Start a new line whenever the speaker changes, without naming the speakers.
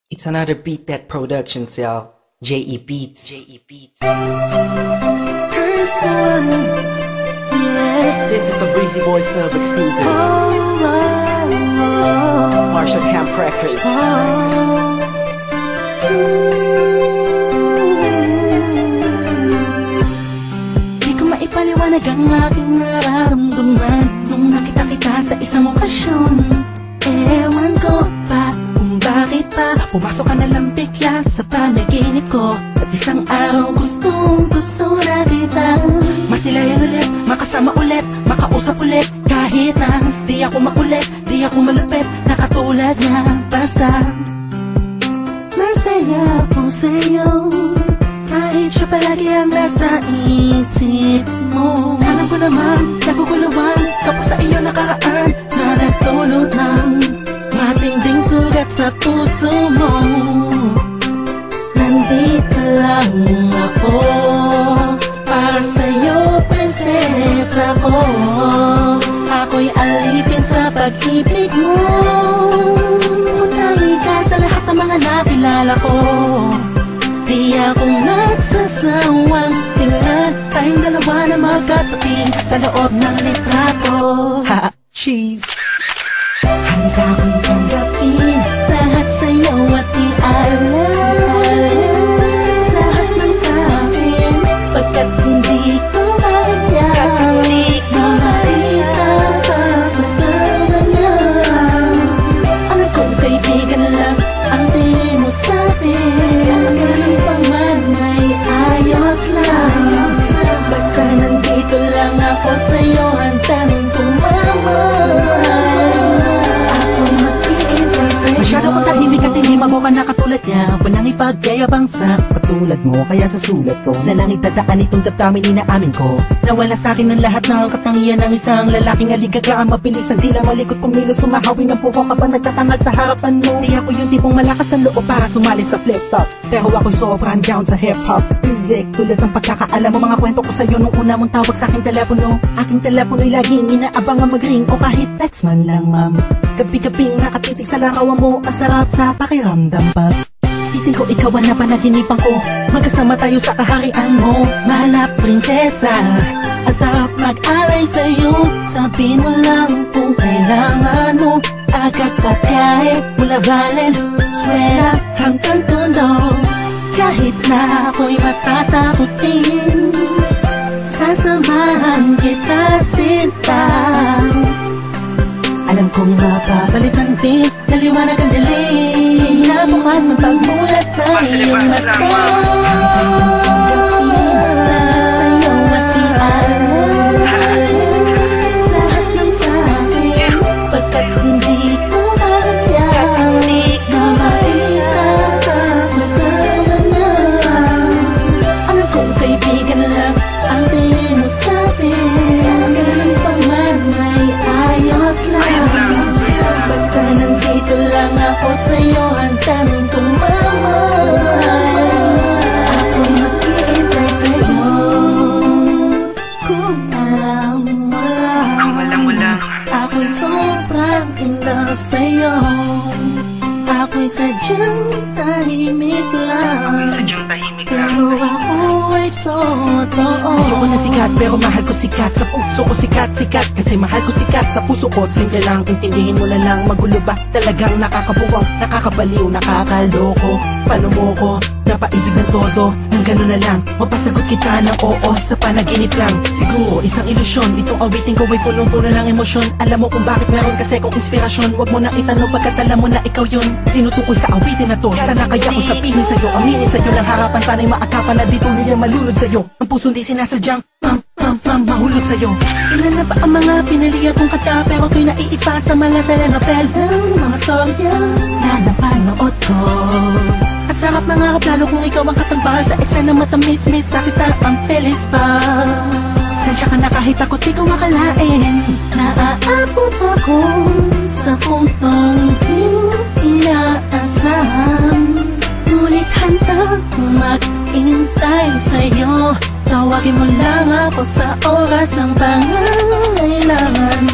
It's another Beat That production cell. J.E. Beats. J.E. Beats. This is a Breezy Boys Club exclusive. Marshall Camp Records.
Di ko maipaliwanag ang aking nararamdaman nung nakita kita sa isang okasyon. Ewan ko pa kung bakit pa pumasok ka na lang bigla sa panaginip ko. At isang araw gusto na kita masilayan ulit, makasama ulit, makausap ulit. Kahit na di ako makulit, di ako malupit, nakatulad niya. Basta masaya ako sa'yo, kahit siya palagi ang nasa isip mo. Alam ko naman, naguguluhan kapag sa iyo nakaraan na nagtulot ng matinding sugat sa puso mo. Nandito lang ako para sa'yo, prinsesa ko. Ako'y alipin sa pag-ibig mo. Utangi ka sa lahat ng mga nakilala ko. Di ako nagsasawang tingnan tayong dalawa na magkatabi sa loob ng litrato.
Ha! Cheese!
Handa kong tanggapin lahat sa'yo at i-alala lahat ng sa'kin, pagkat hindi ko kaya makita kasama niya. Alam kong kaibigan lang ang tingin mo sa'tin, ngayon pa man ay ayos lang. Basta nandito lang ako sa'yo, handang tumama. Masyado kong tahimik at hindi mabuka na katulad niya. Walang ipagyayabang sa katulad mo, kaya sa sulat ko na lang itadaan itong damdamin inaamin ko. Nawala sa akin ang lahat ng katangian ng isang lalaking aligaga, mabilis ang tila malikot kumilos, sumahawin ng puko kapag nagtatangal sa harapan mo. Di ako yung tipong malakas ang loob para sumali sa flip-top, pero ako sobrang down sa hip-hop music. Tulad ng pagkakaalam mo, mga kwento ko sa'yo nung una mong tawag sa aking telepono. Aking telepono'y laging inaabang ang mag-ring o kahit text man lang, ma'am. Gabi-gabing nakatitig sa larawan mo, ang sarap sa pakiramdam pa. Ising ko ikaw ang napanaginipan ko, magkasama tayo sa kaharian mo. Mahal na prinsesa, ang sarap mag-alay sa'yo. Sabihin mo lang kung kailangan mo, agad pabiyahe mula Valenzuela hanggang Tondo. Kahit na ako'y matatakutin, sasamahan kita sinta. Alam kong mapapalitan din, naliwanag ang dilim, nabukas ang pagmulat ng iyong mata. Sa'yo at i-alala lahat ng sa'kin, pagkat hindi ko kaya na makita kasama niya. Alam kong kaibigan lang ang tingin mo sa'tin, ngayon pa man ay ayos lang. Basta nandito lang ako sa'yo, handang tumama. Ako'y maghihintay sa'yo. Kung alam mo lang, ako'y sobrang in love sa'yo. Ako'y sadyang tahimik lang, pero ako'y totoo.
Hindi ko na sikat pero mahal ko sikat, sa puso ko sikat, kasi mahal ko sikat sa puso ko. Simple lang, intindihin mo na lang, magulo ba? Talagang nakakabuwang, nakakabaliw, nakakaloko. Paano mo ko napaibig ng todo, nang gano'n na lang mapasagot kita ng oo sa panaginip lang. Siguro isang ilusyon, itong awitin ko ay punong-puno ng emosyon. Alam mo kung bakit meron kasi kong inspirasyon. Huwag mo nang itanong pagkat alam mo na ikaw yun. Tinutukoy sa awitin na to, sana kaya kong sabihin sa'yo, aminin sa'yo ng harapan. Sana'y maakapan na di tuloy ang malunod sa'yo. Ang puso di sinasadyang mahulog sa'yo.
Ilan na ba ang mga pinaliya kong kata, pero to'y naiipa sa mga telenovela ng mga storya na napanood ko. Ang sarap mga kaplano kung ikaw ang katambal sa eksena matamis-mis, nakita ang pelis pa. Sensya ka na kahit ako't di ko akalain, naaabot ako sa puntong di inaasahan. Ngunit handang mag-intay sa'yo, tawagin mo lang ako sa oras ng pangangailangan.